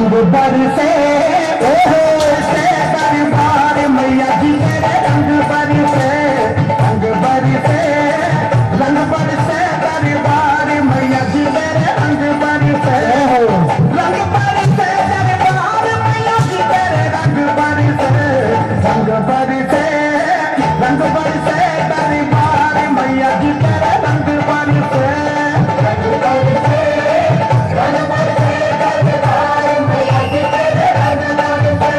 रंग बरसे से दरबार मैया जी तेरे रंग बरसे रंग बरसे रंग बरसे दरबार मैया जी तेरे रंग बरसे रंग बरसे दरबार मैया जी तेरे रंग बरसे रंग बरसे रंग बरसे दरबार मैया जी तेरे रंग बरसे रंग बरसे रंग बरसे दरबार मैया जी तेरे रंग बरसे।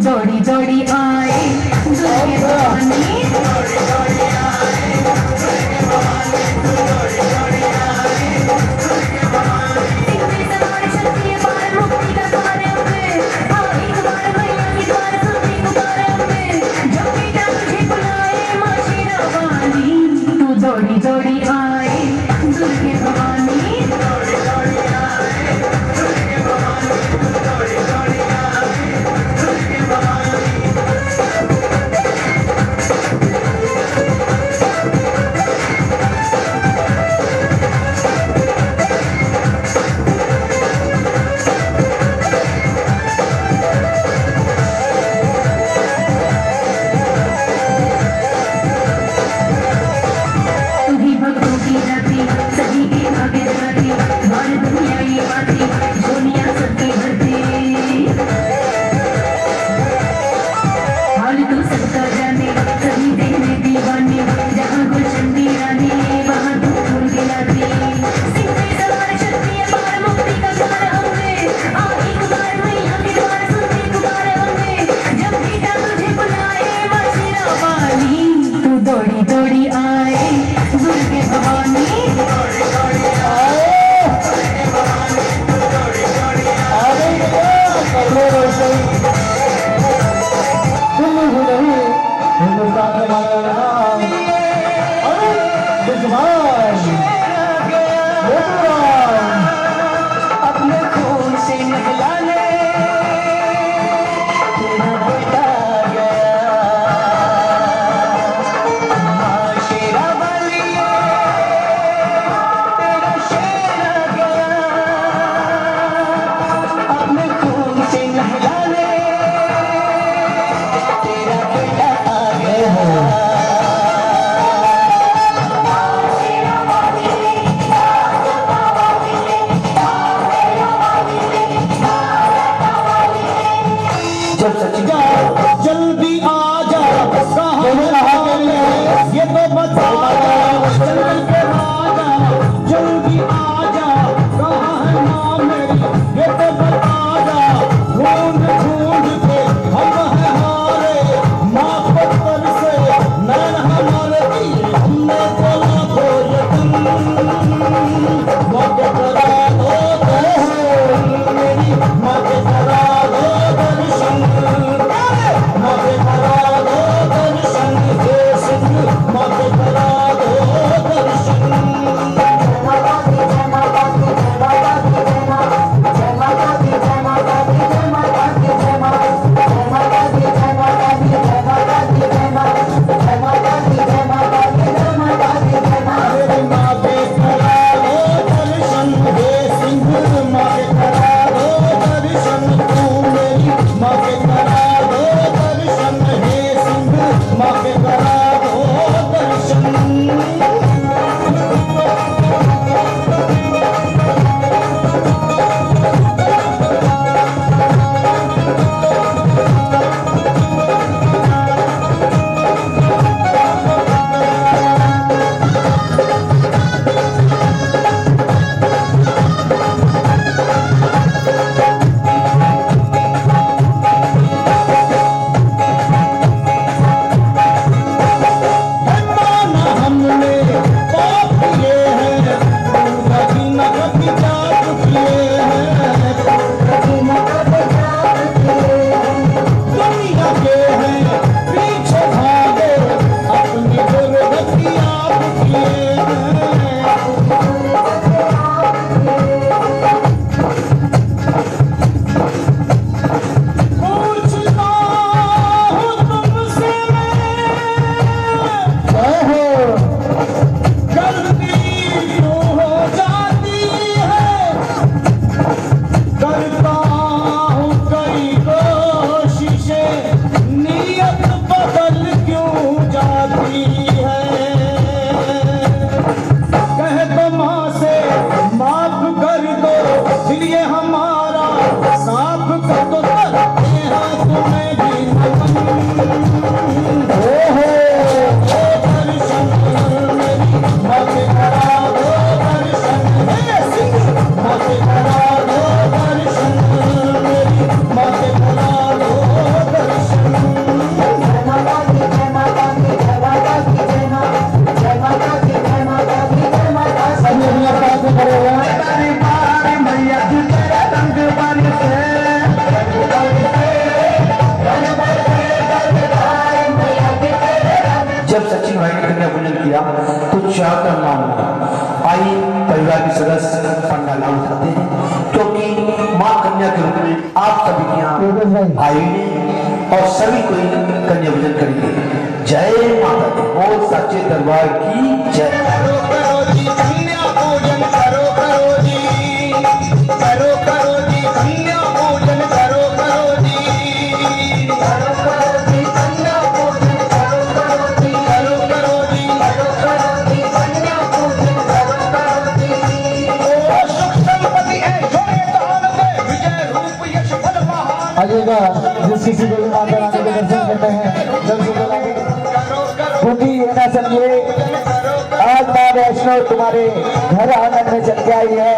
जोड़ी जोड़ी आए दुर्गे भवानी जोड़ी जोड़ी आए दुर्गे भवानी जोड़ी जोड़ी आए दुर्गे भवानी सिंह सवारी शक्ति पार मुक्ति का द्वार हुए आओ एक बार मैया की द्वार सुनती पुकारे हुए जब बेटा तुझे बुलाए मां शेरावाली तू जोड़ी जोड़ी आए दुर्गे भवानी जोड़ी जोड़ी आए दुर्गे भवानी जोड़ी जोड़ी आए दुर्गे भवानी। तुम्ही भक्तों की जाति सभी के भाग्य जगाती बार दुनिया ये बाती दुनिया सबकी भरती हाल तो सबका जाने सभी देने दीवाने जहाँ गुलशन दी रानी वहाँ तू फूल गिराती सिंह पे सवार शक्ति पार मुक्ति का द्वार हुए आओ एक बार मैया के द्वार सुनती पुकारे हुए जब बेटा तुझे बुलाए मां शेरावाली तू दौड़ी दौड़ी आए दुर्गे भवानी दौड़ी दौड़ी आए दुर्गे भवानी दौड़ी दौड़ी आए करो रोशन तुम ही नहीं हिंदुस्तान का नाम अरे बिजवान अपने खून से नहला ले तेरा बेटा गया मां शेरावाली तेरा शेरा गया अपने खून से नहला ले तेरा बेटा आ गया। जब सच जाओ जल्दी आ जा कहाँ ये तो बता जल्दी के आ जा जल्दी आ जा कहाँ है माँ मेरी ये तो बता जा ढूंढ ढूंढ के हम है हारे माँ पत्थर से नैन हमारे दिए हमने बोला तो यकीन मौके करा दो दर्शन मेरी मौके करा दो दर्शन मौके करा दो दर्शन हे सिंह मौके करा दो दर्शन कुछ चाहकर मांगूंगा। आइए परिवार के सदस्य पंडाल उठाते हैं, क्योंकि माँ कन्या के रूप में आप सभी के यहाँ आए हैं और सभी कोई कन्या भोजन करेंगे। जय माता दी, बोल सच्चे दरबार की जय। करो करो जी कन्या पूजन, करो करो जी, करो करो जी कन्या पूजन, करो करो जी, करो करो जी कन्या पूजन, करो करो जी, करो करो जी, करो करो जी कन्या पूजन, करो करो जी। ओ सुख संपत्ति ऐश्वर्य दान में विजय रूप यश बल महान। आइएगा, जिस किसी को भी माता रानी के दर्शन करते हैं जल्द से जल्द आइए, क्योंकि ये ना समझिए आज माँ वैष्णव तुम्हारे घर आंगन में चल के आई है।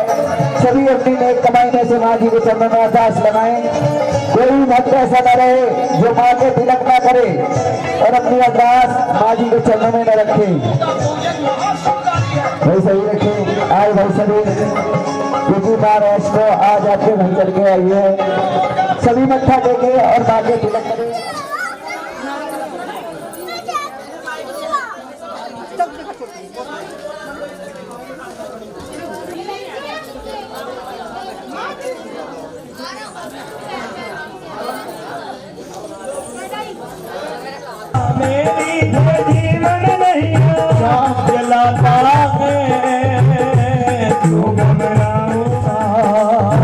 सभी अपनी नेक कमाई में से माँ जी के चरणों में अरदास लगाएं। कोई भक्त ऐसा न रहे जो माँ के तिलक ना करे और अपनी अरदास माँ जी के चरणों में न रखे। भाई सही रखे आए भाई सभी, क्योंकि माँ वैष्णव आज आपके घर चल के आई है। सभी मत्था टेके और माँ के तिलक करें। मेरी जीवन नहीं शाम जलाता है, क्यों घबराऊंगा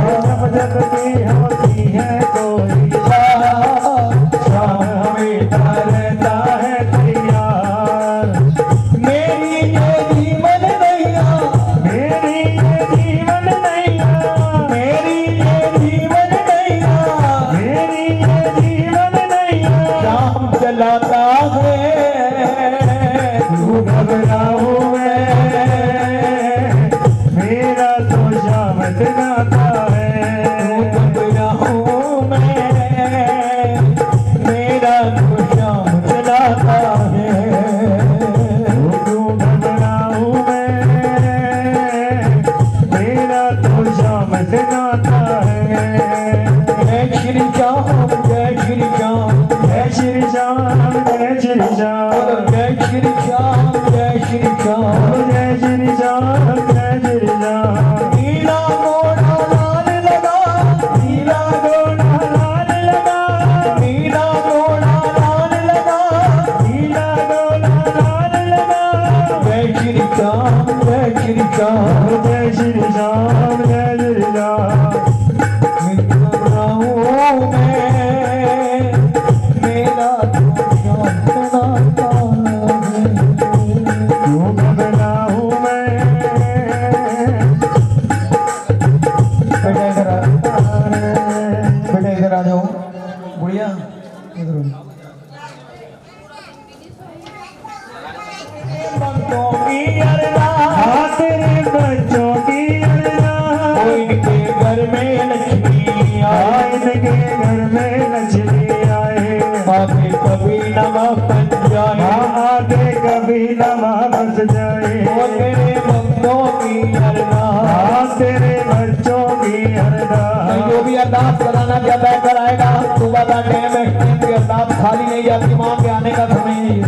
जब जब भी होती है कोई बात, शाम हमेशा रहता है तैयार। मेरी ये जीवन नहीं, मेरी ये जीवन नहीं, मेरी ये जीवन नहीं, मेरी ये जीवन नहीं, शाम जलाता घबराऊं मैं, मेरा तो शाम जलाता है। घबराऊं मैं, मेरा तो शाम जलाता है। क्यों घबराऊं मैं, मेरा तो शाम जलाता है। जय श्री राम, जय श्री राम, जय श्री राम, जय श्री राम, जय श्री राम, जय श्री राम, जय श्री राम, जय श्री राम। नीला घोड़ा लाल लगा, नीला घोड़ा लाल लगा, नीला घोड़ा लाल लगा, नीला घोड़ा लाल लगा। जय श्री राम, जय श्री राम, जय श्री राम, जय श्री राम। कभी नमा बच जाए, आगे कभी नमा बच जाए। वो तेरे भक्तों की अरदास, तेरे बच्चों की अरदास। जो भी अरदास कराना चाहता है कराएगा। सुबह का टाइम है, की अरदास खाली नहीं जाती, माँ के आने का समय नहीं है।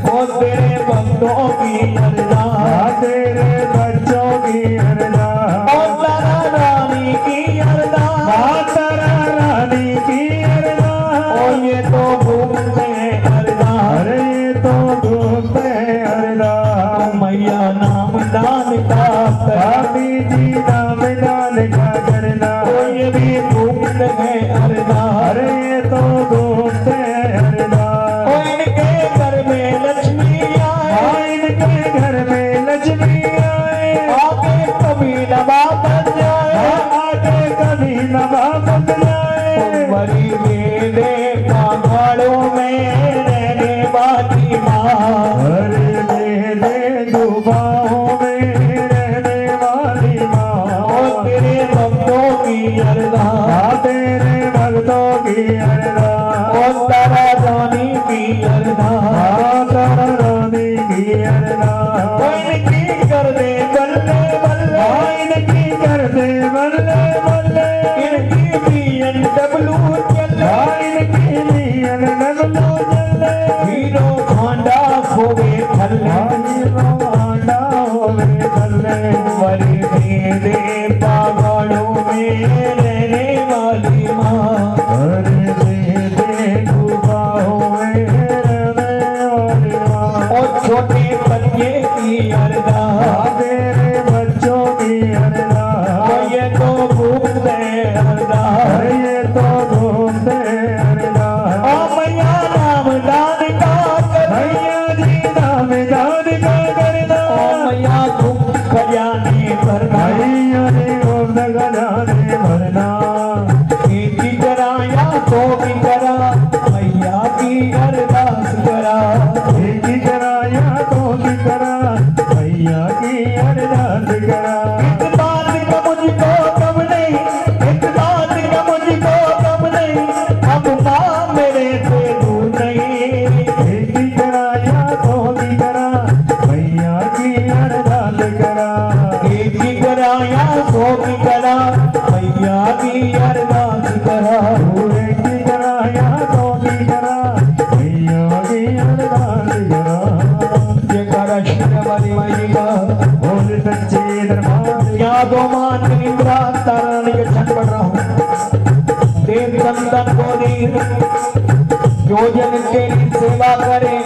वो तेरे भक्तों की अरदास, तेरे बच्चों की अरदास, माता रानी की अरदास, माता रानी की अरदास। और ये तो घूमते अरदास, ये तो घूमते अरदास। मैया नाम दान का स्वामी जी नाम दान का करना। ये भी घूमते अरदास, ये तो घूमते अरदास। इनके घर में लक्ष्मी आए, इनके घर में लक्ष्मी आए। आगे कभी नवा बन जाए, आगे कभी नवा बन जाए। बड़ी मेरे पहाड़ों में रहने वाली माँ, अरे मेरे दुबाओं में रहने वाली माँ। और तेरे भक्तों की अरदास, तेरे भक्तों की अरदास। और तारा रानी की अरदास, तारा रानी की अरदास। इनकी कर दे बल्ले बल्ले, इनकी कर दे बल्ले बल्ले। इनकी BMW चले, इनकी BMW चले। हीरो खांडा खोवे थल्ले, अरदास तेरे बच्चों की अरदास ये तो घूमते अरदास ये तो घूमते अरदास ओ मैया नाम दान का कर भैया जी नाम दान का करना ओ मैया तुम खजाने भरना भैया ने गोद खजाने भरना खेती कराया तो भी करा मैया की अरदास करा खेती कराया तो भी करा मैया की अरदास करा एक बात का मुझको कम नहीं एक बात का मुझको कम नहीं अब माँ मेरे से दूर नहीं खेती कराया तो भी करा मैया की अरदास करा खेती कराया तो भी करा मैया की अरदास करा खेती कराया तो भी करा मैया की अरदास करा ये करा वाली माई का बोल सच्चे दरबार यादों मान निंद्रा तारण के छठ पढ़ रहा हूँ देव चंदन को दीन जो जन के सेवा करे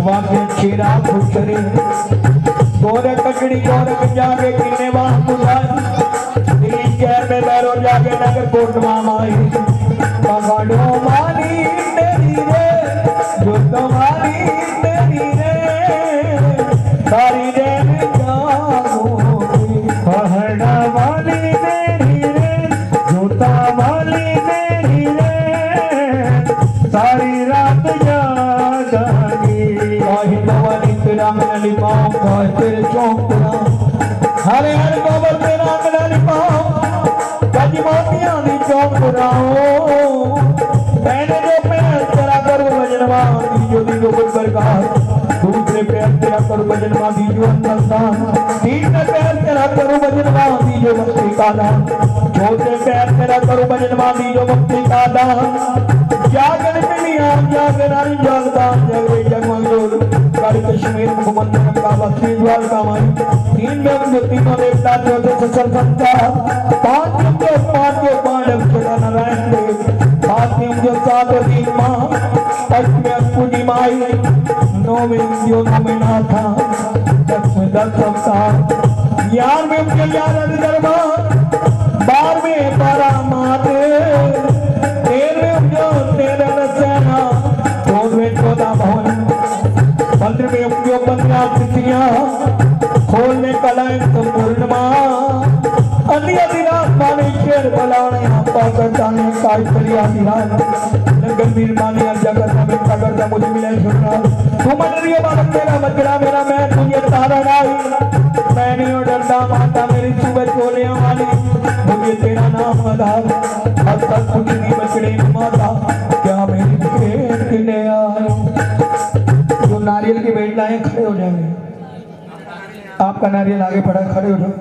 वाके छेरा खुश करे गोरख कचड़ी गोरख जाके किन्ने वहां बुझाई दिल्ली शहर में बैरो जाके नगर कोट माई पगाड़ो मानी तेरी रे जो तुम्हारी तेरी रे सारी देन जागोगी पहाड़ा वाली तेरी रे जूता वाली तेरी रे सारी रात जागी साहिब वाली तेरा मैं लिपाऊं घर तेरे चौक तेरा हरे हर गोबर तेरा मैं लिपाऊं गज मोतियां दी चौक तेराओ मैंने जो पैर तेरा करूं भजनवा दीजो दीजो बरकत दूसरे पैर तेरा करूं भजनवा दीजो अंदर तीसरे पैर तेरा करूं भजनवा दीजो भक्ति का दान चौथे पैर तेरा करूं भजनवा दीजो भक्ति का दान जागन मिलिया जागनारी जागता जगवे जगमंगोल कर कश्मीर मुखमंडल का भक्ति द्वार का माई तीन में मुझे तीनों देवता चौथे सचल संता पांच अक्षर नारायण देव आत्म जो सात दिन माँ अष्टमी पूजी माई नौवीं जो नौवीं नाथा दसवें दस अवतार 11वें मुझे 11 दरबार 12वें पारा मात 13वें जो 13 सेना 14वें 14 भवन 15वें जो 15 तिथियां खोलने कलाएं संपूर्ण माँ अन्य दिना माने शेर बलाने आपा करताने काय करिया दिना नगर वीर माने अर्जा करता बेटा करता मुझे मिले सुनना तू मन रियो बालक तेरा मजरा मेरा मैं तुझे तारा नाई मैं नहीं डरता माता मेरी सुबह चोलियां वाली मुझे तेरा नाम आधार अब तक कुछ नहीं बचड़े माता क्या मेरी भेंट ले आए जो नारियल की भेंट लाए खड़े हो जाएंगे आपका नारियल आगे पड़ा खड़े हो जाओ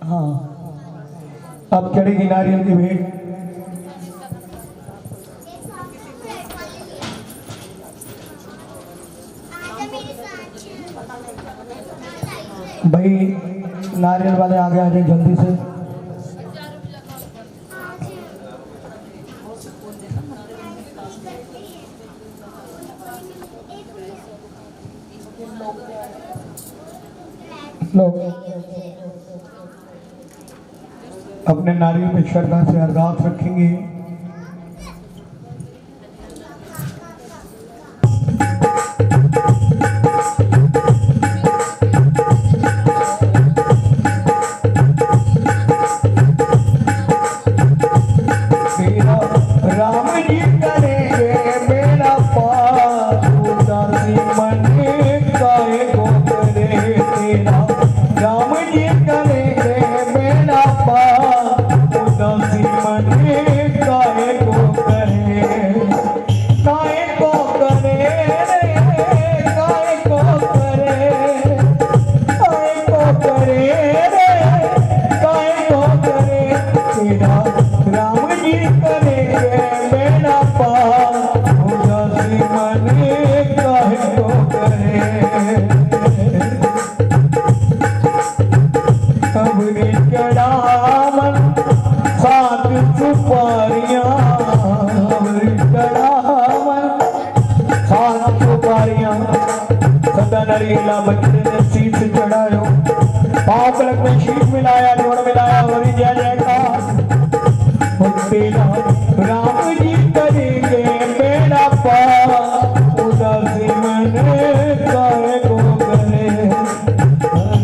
हाँ अब चढ़ेगी नारियल की भेंट भाई नारियल वाले आगे आ जाए जल्दी से लोग अपने नारियल पे श्रद्धा से अरदास रखेंगे। राम जी करेंगे मेरा पार उदासी मन काहे को करे तेरा राम जी करेंगे मेरा पार उदासी मन पांच सुपारियां सदा नरीला बच्चे ने शीश चढ़ायो, पांव पलक में शीश मिलाया, जोड़ मिलाया, हरि जय जयकार। तेरा राम जी करेंगे बेड़ा पार, उदासी मन काहे को करे।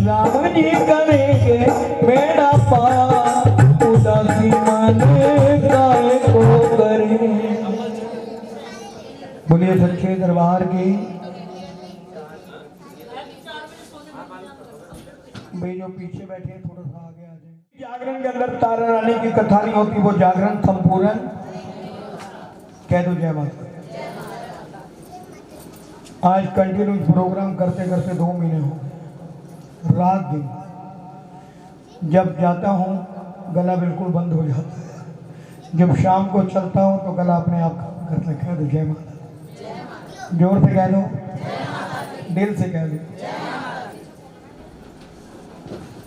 राम जी करेंगे बेड़ा पार, उदासी मन काहे को करे। बोलिए सच्चे दरबार की। भाई जो पीछे बैठे हैं थोड़ा सा आगे आ जाए। जागरण के अंदर तारा रानी की कथा नहीं होती, वो जागरण संपूर्ण। कह दो जय माता। आज कंटिन्यू प्रोग्राम करते करते 2 महीने हो, रात दिन जब जाता हूँ गला बिल्कुल बंद हो जाता है, जब शाम को चलता हूँ तो गला अपने आप काम करता है। कह दो जय माता, जोर से कह दो, दिल से कह दो।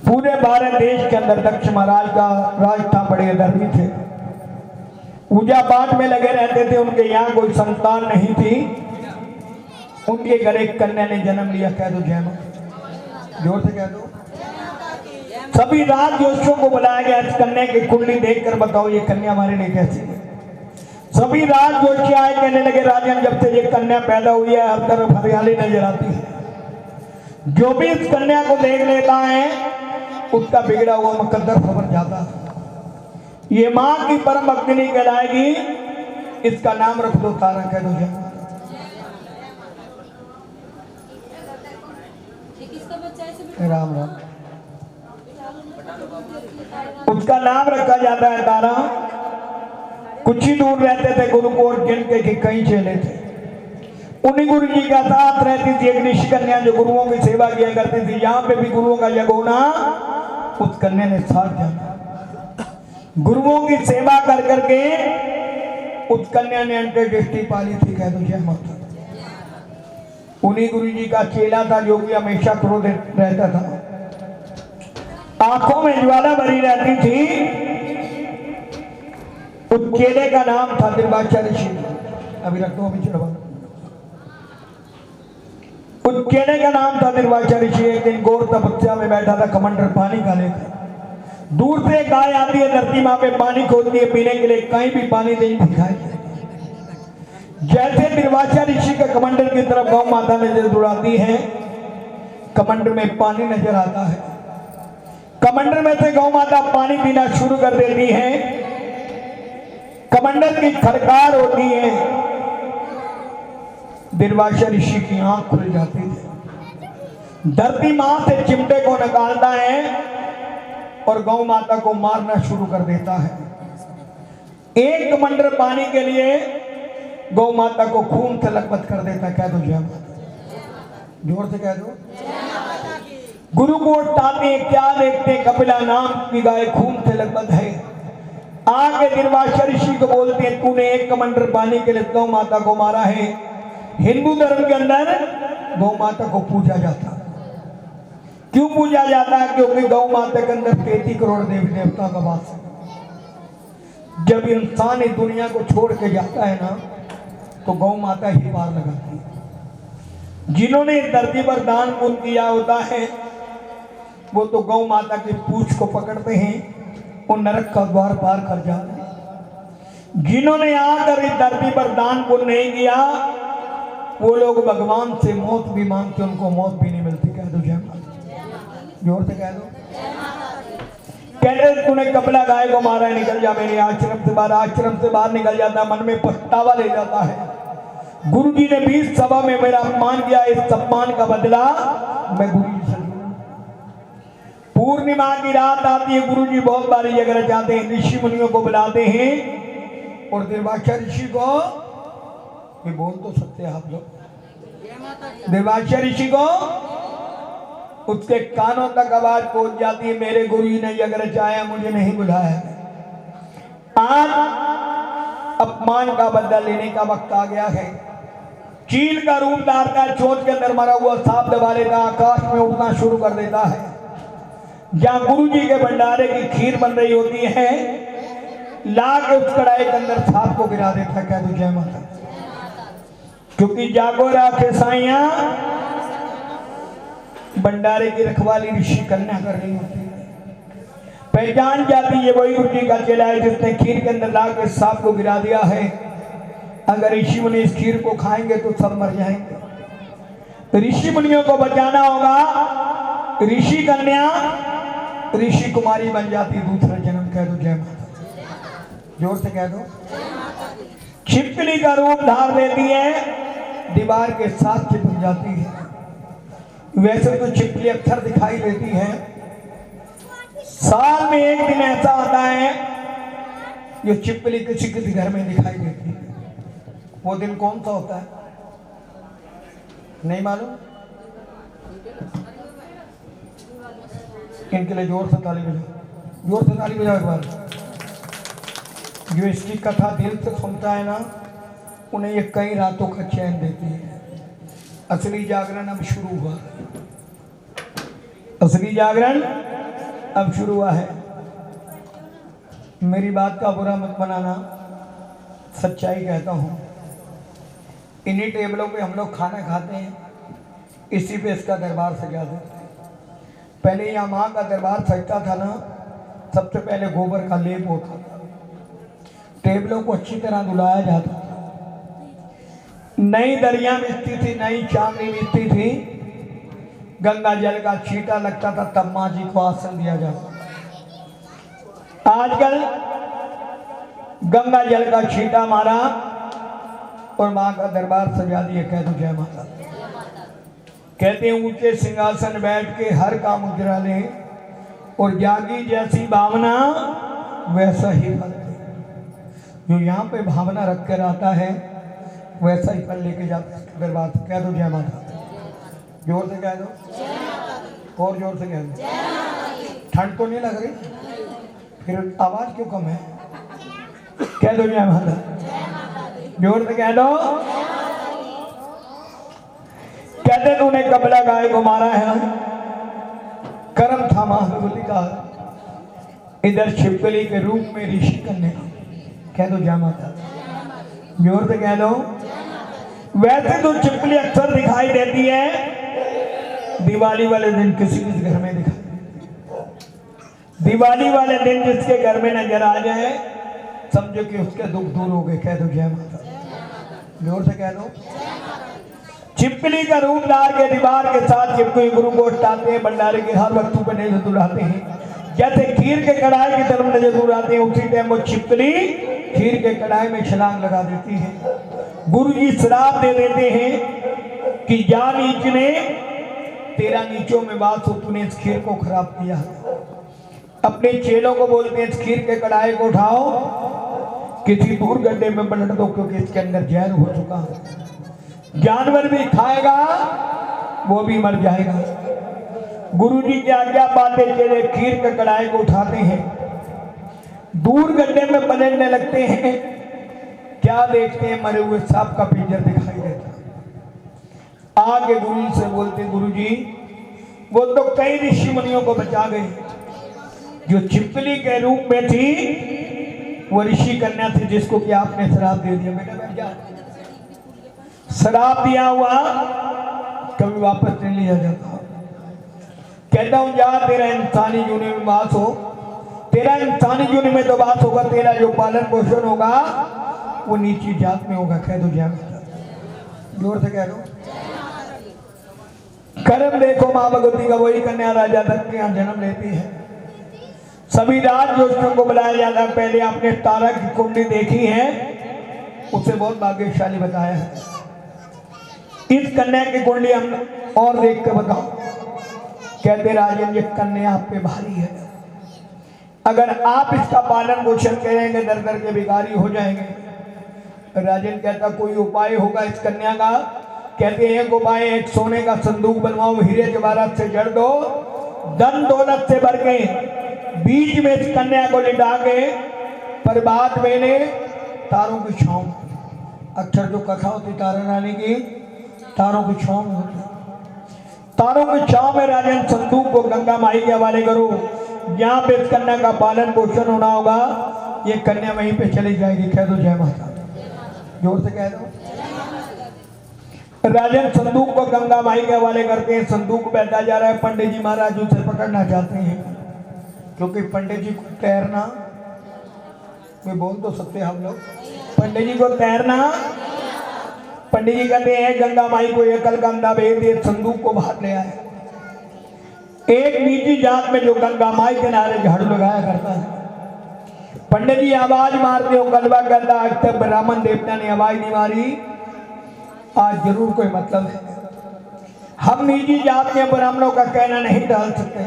पूरे भारत देश के अंदर दक्ष महाराज का राज था, बड़े धर्मी थे, पूजा पाठ में लगे रहते थे। उनके यहाँ कोई संतान नहीं थी, उनके घर एक कन्या ने जन्म लिया। कह दो जय माता, जोर से कह दो। सभी राज जोशियों को बुलाया गया, इस कन्या की कुंडली देखकर बताओ ये कन्या हमारे लिए कैसी है। सभी राज जोशी आए, कहने लगे राजन जब से ये कन्या पैदा हुई है हर तरफ हरियाली नजर आती है। जो भी इस कन्या को देख लेता है उसका बिगड़ा हुआ मुकद्दर खबर जाता है। ये माँ की परम भक्ति नहीं कहलाएगी, इसका नाम रख दो तारा। कह दो जय। राम राम। उसका नाम रखा जाता है तारा। कुछ ही दूर रहते थे गुरुकोट, जिनके के कई चेले थे। उन्हीं गुरु जी का साथ रहती थी एक ऋषि कन्या जो गुरुओं की सेवा किया करती थी। यहाँ पे भी गुरुओं का जग होना, उस कन्या ने साथ जाना। गुरुओं की सेवा कर करके उस कन्या ने अंत्येष्टि पाली थी। कह दो जय माता। उन्हीं गुरु जी का चेला था जो कि हमेशा क्रोधित रहता था, आंखों में ज्वाला भरी रहती थी। उस चेले का नाम था निर्वाचा ऋषि। अभी रख दो, अभी चढ़वा। उस चेले का नाम था निर्वाचा ऋषि। एक दिन घोर तपस्या में बैठा था, कमंडल पानी का लेकर। दूर से गाय आती है, धरती माँ पे पानी खोदती है पीने के लिए, कहीं भी पानी नहीं दिखाई। जैसे निर्वाचा ऋषि के कमंडल की तरफ गौ माता नजर दौड़ाती है, कमंडल में पानी नजर आता है। कमंडल में से गौ माता पानी पीना शुरू कर देती है। कमंडल की खड़कार होती है, निर्वाचा ऋषि की आंख खुल जाती है। धरती मां से चिमटे को निकालता है और गौ माता को मारना शुरू कर देता है। एक कमंडल पानी के लिए गौ माता को खून से लकपत कर देता। कह दो जय माता, जोर से कह दो। गुरु को उठाते क्या देखते, कपिला नाम की गाय खून से लकपत है। आगे निर्वाचा ऋषि को बोलते हैं तूने एक कमंडल पानी के लिए गौ माता को मारा है। हिंदू धर्म के अंदर गौ माता को पूजा जाता। क्यों पूजा जाता है? क्योंकि गौ माता के अंदर 33 करोड़ देवी देवता का वास है। जब इंसान इस दुनिया को छोड़ के जाता है ना, तो गौ माता ही पार लगाती है। जिन्होंने इस धरती पर दान पुण्य किया होता है, वो तो गौ माता की पूंछ को पकड़ते हैं, वो नरक का द्वार पार कर जाते हैं। जिन्होंने आकर इस धरती पर दान पुण्य नहीं किया, वो लोग भगवान से मौत भी मांगते, उनको मौत भी नहीं मिलती। कह दो जय माता, जोर से कह दो। कहते तूने कपिला गाय को मारा, निकल जा मेरे आश्रम से बाहर। आश्रम से बाहर निकल जाता, मन में पछतावा ले जाता है। गुरु जी ने 20 सभा में मेरा अपमान किया, इस अपमान का बदला मैं गुरु जी से। पूर्णिमा की रात आती है, गुरु जी बहुत बारी जगह जाते हैं, ऋषि मुनियों को बुलाते हैं और निर्वाचा ऋषि को, ये बोल तो सकते हैं आप लोग, निर्वाचा ऋषि को उसके कानों तक आवाज पहुंच जाती है, मेरे गुरु जी ने जगह चाहे मुझे नहीं बुलाया। आज अपमान का बदला लेने का वक्त आ गया है। चील का रूप धारता है, चोट के अंदर मरा हुआ सांप दबा लेता, आकाश में उड़ना शुरू कर देता है। जहां गुरु जी के भंडारे की खीर बन रही होती है, ला के उस कढ़ाई के अंदर सांप को गिरा देता। कह दो जय माता। क्योंकि जागो राखे साइया भंडारे की रखवाली ऋषि कन्या कर रही होती है। पहचान जाती है वही ऋषि का चेला है जिसने खीर के अंदर डाल के सांप को गिरा दिया है। अगर ऋषि मुनि इस खीर को खाएंगे तो सब मर जाएंगे। तो ऋषि मुनियों को बचाना होगा। ऋषि कन्या ऋषि कुमारी बन जाती, दूसरा जन्म। कह दो जय माता, जोर से कह दो। छिपकली का रूप धार लेती है, दीवार के साथ चिपक जाती है। वैसे तो छिपकली अक्सर दिखाई देती है, साल में एक दिन ऐसा आता है जो छिपकली किसी किसी घर में दिखाई देती है। वो दिन कौन सा होता है नहीं मालूम? इनके लिए जोर से ताली बजाओ, जोर से ताली बजाओ एक बार। जो इसकी कथा दिल से सुनता है ना, उन्हें ये कई रातों का चैन देती है। असली जागरण अब शुरू हुआ, असली जागरण अब शुरू हुआ है। मेरी बात का बुरा मत बनाना, सच्चाई कहता हूँ। इन्हीं टेबलों पे हम लोग खाना खाते हैं, इसी पे इसका दरबार सजा देते हैं। पहले यहाँ माँ का दरबार सजता था ना, सबसे पहले गोबर का लेप होता था, टेबलों को अच्छी तरह धुलाया जाता था, नई दरिया बिछती थी, नई चांदनी बिछती थी, गंगा जल का छींटा लगता था, तब माँ जी को आसन दिया जाता। आजकल गंगा जल का छींटा मारा और माँ का दरबार सजा दिए। कह दो जय माता। कहते हैं ऊंचे सिंहासन बैठ के हर काम उजरा ले, और जागी जैसी भावना वैसा ही फल दे। जो यहाँ पे भावना रख कर आता है वैसा ही फल लेके जाता है दरबार। कह दो जय माता, जोर से कह दो, और जोर से कह दो। ठंड तो नहीं लग रही? फिर आवाज क्यों कम है? कह दो जय माता, जोर से कह दो। कहते तूने कबला गाय को मारा है, कर्म था महाबली का। इधर छिपकली के रूप में ऋषि कन्या। कह दो जय माता, जोर से कह दो। वैसे तो छिपकली अक्सर दिखाई देती है दिवाली वाले दिन, किसी किसी घर में दिखाई। दिवाली वाले दिन जिसके घर में नजर आ जाए समझो कि उसके दुख दूर हो गए। कह दो जय माता, जोर से कह दो। छिपकली का रूप डाल के दीवार के साथ छिपकली गुरु को हटाते हैं, भंडारे के हर वस्तु पर नजर दुलाते हैं। जैसे खीर के कढ़ाई की तरफ नजर दुलाते हैं, उसी टाइम वो छिपकली खीर के कढ़ाई में छलांग लगा देती है। गुरु जी श्राप दे देते हैं कि जा नीच ने, तेरा नीचों में वास हो, तूने इस खीर को खराब किया। अपने चेलों को बोलते हैं इस खीर के कढ़ाई को उठाओ, किसी दूर गड्ढे में पलट दो, क्योंकि इसके अंदर जहर हो चुका है। जानवर भी खाएगा वो भी मर जाएगा। गुरु जी की आज्ञा पाते चले खीर के कढ़ाई को उठाते हैं, दूर गड्ढे में पलटने लगते हैं। क्या देखते हैं? मरे हुए सांप का पिंजर दिखाई देता। आगे गुरु जी से बोलते, गुरु जी वो तो कई ऋषि मुनियों को बचा गए। जो छिपकली के रूप में थी वो ऋषि कन्या थी, जिसको कि आपने श्राप दे दिया। बेटा बैठ जा, श्राप दिया हुआ कभी वापस नहीं लिया जाता। कहता हूं जा, तेरा इंसानी यूनि में वास हो, तेरा इंसानी यूनि में तो वास होगा, तेरा जो पालन पोषण होगा वो नीची जात में होगा। कह दो जय माता, जोर से कह दो। कर्म देखो मां भगवती का, वही कन्या राजा तक के यहाँ जन्म लेती है। सभी राज जोशियों को बुलाया जाता है। पहले आपने तारा की कुंडली देखी है, उसे बहुत भाग्यशाली बताया है। इस कन्या की कुंडली हम और देख के बताओ। कहते राजन ये कन्या आप पे भारी है, अगर आप इसका पालन पोषण करेंगे दर दर के भिखारी हो जाएंगे। राजन कहता कोई उपाय होगा इस कन्या का? कहते एक उपाय, एक सोने का संदूक बनवाओ, हीरे जवाहरात से जड़ दो, धन दौलत से भर के बीच में इस कन्या को लिटा के प्रभात वेले तारों की छांव, अक्षर जो कथा होती तारा रानी की, तारों की छांव में होती, तारों की छांव में राजन संदूक को गंगा माई के हवाले करो। जहाँ पे इस कन्या का पालन पोषण होना होगा, ये कन्या वहीं पे चली जाएगी। कह दो जय माता, जोर से कह दो। राजन संदूक को गंगा माई के हवाले करते हैं। संदूक बहता जा रहा है। पंडित जी महाराज उसे पकड़ना चाहते हैं, क्योंकि पंडित जी को तैरना, वे बोल तो सकते हैं हम लोग, पंडित जी को तैरना, पंडित जी कहते हैं गंगा माई को ये कल गंगा भेज दे, संदूक को बाहर ले आए। एक नीची जात में जो गंगा माई के किनारे झाड़ू लगाया करता है, पंडित जी आवाज मारते हो, कलवा कहता आज तक ब्राह्मण देवता ने आवाज नहीं मारी, आज जरूर कोई मतलब है। हम निजी जात के ब्राह्मणों का कहना नहीं डाल सकते।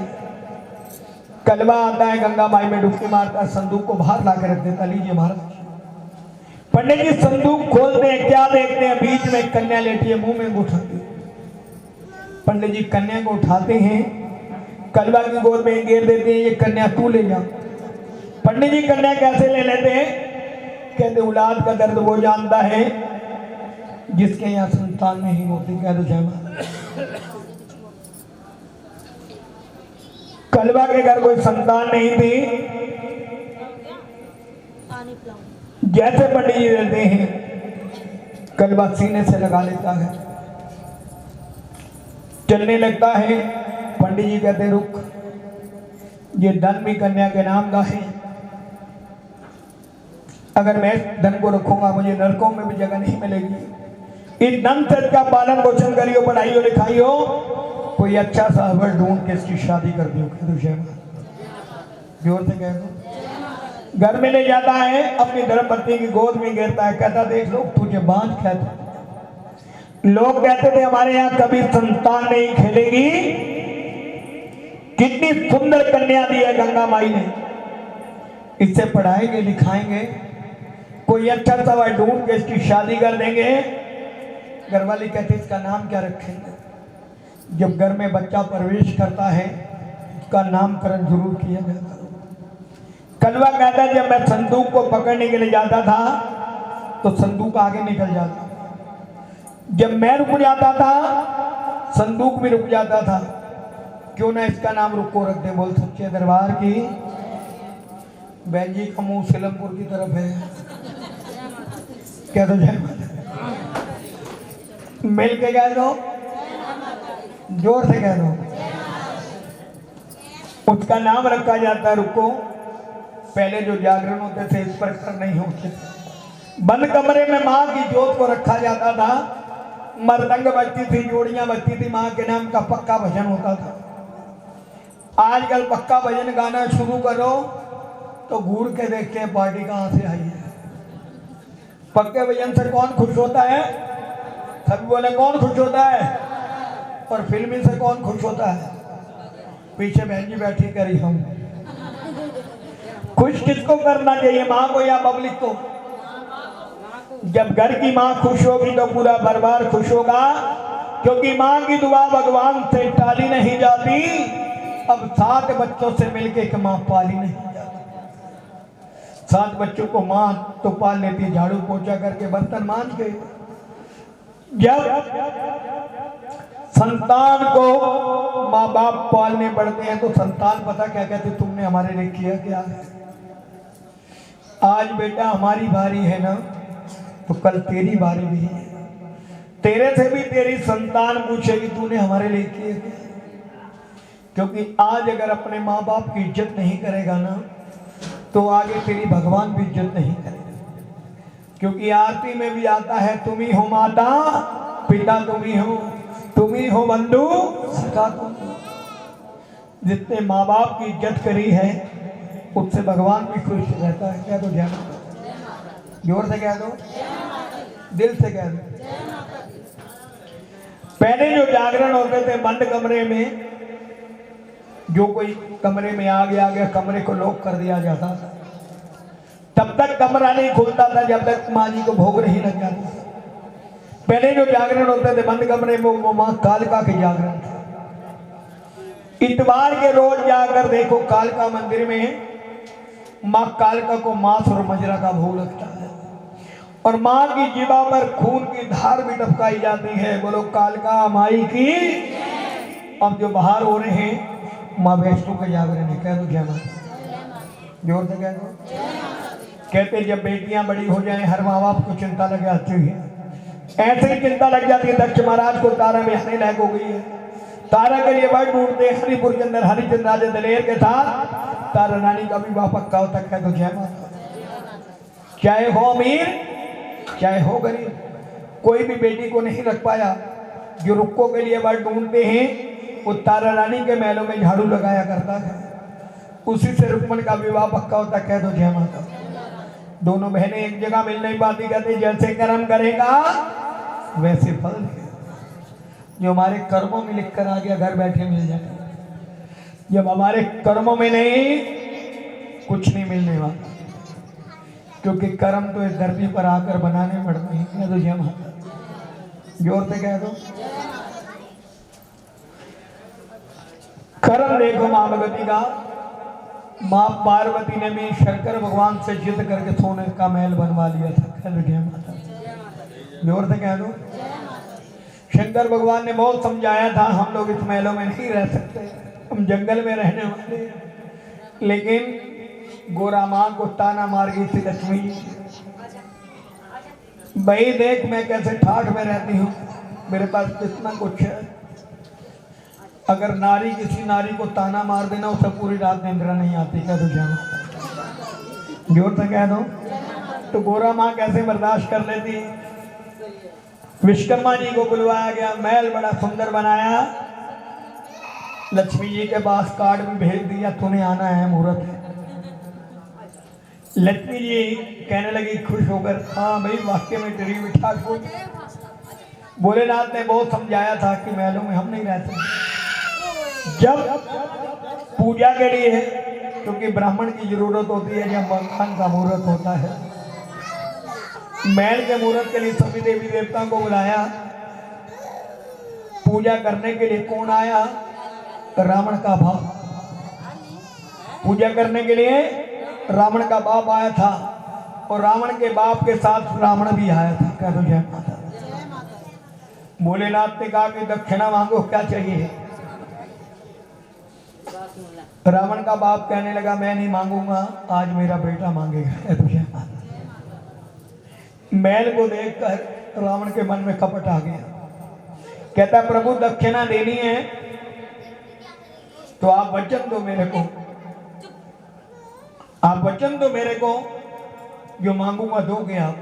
कलवा आता है, गंगा माई में डुबकी मारता है, संदूक को बाहर ला कर रख देता, लीजिए महाराज। पंडित जी संदूक खोलते हैं, क्या देखते हैं, बीच में कन्या लेटी है, मुंह में अंगूठा दी। पंडित जी कन्या को उठाते हैं, कलवा की गोद में घेर देते हैं, ये कन्या तू ले जा। पंडित जी कन्या कैसे ले लेते हैं? कहते औलाद का दर्द वो जानता है जिसके यहाँ संतान नहीं होती। कह दो जय माता। कलवा के घर कोई संतान नहीं थी, जैसे पंडित जी रहते हैं, कलवा सीने से लगा लेता है, चलने लगता है। पंडित जी कहते रुक, ये धन भी कन्या के नाम का है, अगर मैं धन को रखूंगा मुझे नरकों में भी जगह नहीं मिलेगी। इस धन से का पालन पोषण करियो, पढ़ाइयो लिखाइयो, कोई अच्छा सा हवर ढूंढ के इसकी शादी कर दियो। कह दो जय माता, जोर से कह दो। घर में ले जाता है, अपनी धर्मपत्नी की गोद में गिरता है, कहता देख लो तुझे बांझ कहते। लोग कहते थे हमारे यहाँ कभी संतान नहीं खेलेगी, कितनी सुंदर कन्या दी है गंगा माई ने, इससे पढ़ाएंगे लिखाएंगे, कोई अच्छा सा ढूंढ के इसकी शादी कर देंगे। घरवाली कहते इसका नाम क्या रखेंगे? जब घर में बच्चा प्रवेश करता है उसका नामकरण जरूर किया जाता है। कलवा कहता है जब मैं संदूक को पकड़ने के लिए जाता था तो संदूक आगे निकल जाता, जब मैं रुक जाता था संदूक भी रुक जाता था। क्यों ना इसका नाम रुको रख दे। बोल सच्चे दरबार की। बहन जी का मुंह सिलमपुर की तरफ है, क्या तो जय माता। मिल के कह दो, जोर से कह दो। उसका नाम रखा जाता रुको। पहले जो जागरण होते थे इस प्रकार नहीं होते। बंद कमरे में माँ की जोत को रखा जाता था, मरदंग बजती थी, जोड़ियां बजती थी, माँ के नाम का पक्का भजन होता था। आजकल पक्का भजन गाना शुरू करो तो घूर के देखते हैं पार्टी कहाँ से आई है। पक्के भजन से कौन खुश होता है? सभी बोले कौन खुश होता है? और फिल्मी से कौन खुश होता है? पीछे बहन जी बैठी करी हम। खुश किसको करना चाहिए, माँ को या पब्लिक को? जब घर की माँ खुश होगी तो पूरा परिवार खुश होगा, क्योंकि माँ की दुआ भगवान से टाली नहीं जाती। अब 7 बच्चों से मिलके एक माँ पाली नहीं जाती। 7 बच्चों को माँ तो पाल लेती, झाड़ू पोछा करके बर्तन मांज के। जब संतान को माँ बाप पालने पड़ते हैं तो संतान पता क्या कहते, तुमने हमारे लिए किया क्या है? आज बेटा हमारी बारी है ना, तो कल तेरी बारी भी है। तेरे से भी तेरी संतान पूछेगी तूने हमारे लिए किया क्या? क्योंकि आज अगर अपने माँ बाप की इज्जत नहीं करेगा ना, तो आगे तेरी भगवान भी इज्जत नहीं करेगा। क्योंकि आरती में भी आता है तुम ही हो माता पिता, तुम ही हो बंधु सखा तुम। जितने माँ बाप की इज्जत करी है उससे भगवान भी खुश रहता है। कह दो जय माता, जोर से कह दो, दिल से कह दो। पहले जो जागरण होते थे बंद कमरे में, जो कोई कमरे में आ गया कमरे को लॉक कर दिया जाता था। तब तक कमरा नहीं खुलता था जब तक माँ जी को भोग नहीं लग जाती। पहले जो जागरण होते थे बंद कमरे में, वो माँ कालिका के जागरण थे। इतवार के रोज जाकर देखो कालिका मंदिर में माँ कालिका को मांस और मजरा का भोग लगता है, और माँ की जीवा पर खून की धार भी टपकाई जाती है। बोलो कालिका माई की। अब जो बाहर हो रहे हैं माँ वैष्णो के जागरण है। कह दो जय माता, जोर से कह दो। कहते जब बेटियां बड़ी हो जाएं, हर माँ बाप को चिंता लग जाती है, ऐसे ही चिंता लग जाती है दक्ष महाराज को, तारा में हंसने लायक हो गई है। तारा के लिए बड़ ढूंढते हरिपुर के अंदर हरिचंद्र राजे दलेर के साथ तारा रानी का विवाह पक्का होता है। तो जय माता, चाहे हो अमीर चाहे हो गरीब, कोई भी बेटी को नहीं रख पाया। जो रुक्कों के लिए बड़ ढूंढते हैं वो तारा रानी के महलों में झाड़ू लगाया करता है, उसी से रुक्मण का विवाह पक्का होता। कह दो जय माता। दोनों बहनें एक जगह मिल नहीं पाती, कहते जैसे कर्म करेगा वैसे फल देगा। जो हमारे कर्मों में लिख कर आ गया घर बैठे मिल जाए, जब हमारे कर्मों में नहीं कुछ नहीं मिलने वाला, क्योंकि कर्म तो इस धरती पर आकर बनाने पड़ते हैं। कह दो जय माता, जोर से कह दो। कर्म देखो मां भगवती का, मां पार्वती ने भी शंकर भगवान से जिद करके सोने का महल बनवा लिया था। कह दो जय माता, जोर से कह दो। शंकर भगवान ने बहुत समझाया था, हम लोग इस महलों में नहीं रह सकते, हम जंगल में रहने वाले। लेकिन गोरा मां को ताना मार गई थी लक्ष्मी जी, भाई देख मैं कैसे ठाठ में रहती हूँ, मेरे पास कितना कुछ है। अगर नारी किसी नारी को ताना मार देना उसे पूरी रात निंद्रा नहीं आती। कह दो जय माता, जोर से कह दो। तो गोरा माँ कैसे बर्दाश्त कर लेती। विश्वकर्मा जी को बुलवाया गया, महल बड़ा सुंदर बनाया, लक्ष्मी जी के पास कार्ड भी भेज दिया, तुम्हें आना है, मुहूर्त है। लक्ष्मी जी कहने लगी खुश होकर, हाँ भाई वाक्य में तेरी मिठास हो। भोलेनाथ ने बहुत समझाया था कि महलों में हम नहीं रहते। जब पूजा के लिए, क्योंकि ब्राह्मण की जरूरत होती है, जब मकान का मुहूर्त होता है, महल के मुहूर्त के लिए सभी देवी देवताओं को बुलाया। पूजा करने के लिए कौन आया? रावण का बाप। पूजा करने के लिए रावण का बाप आया था, और रावण के बाप के साथ रावण भी आया था। कह दो जय माता। भोलेनाथ ने कहा कि दक्षिणा मांगो, क्या चाहिए? रावण का बाप कहने लगा मैं नहीं मांगूंगा, आज मेरा बेटा मांगेगा। कह दो जय माता। महल को देखकर रावण के मन में कपट आ गया, कहता प्रभु दक्षिणा देनी है तो आप वचन दो मेरे को, आप वचन दो मेरे को, जो मांगूंगा दोगे आप।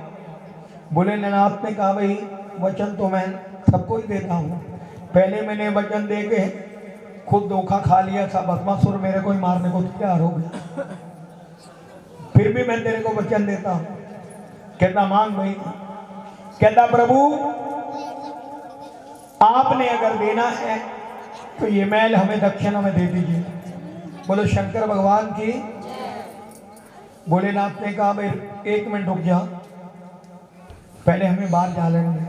भोलेनाथ ने कहा भाई वचन तो मैं सबको ही देता हूँ, पहले मैंने वचन दे के खुद धोखा खा लिया था, भस्मासुर मेरे को ही मारने को तैयार हो गया, फिर भी मैं तेरे को वचन देता हूँ। कहता मांग भाई। कहता प्रभु आपने अगर देना है तो ये महल हमें दक्षिणा में दे दीजिए। बोलो शंकर भगवान की। भोलेनाथ ने कहा भाई एक मिनट रुक जा, पहले हमें बाहर जा लेने दे।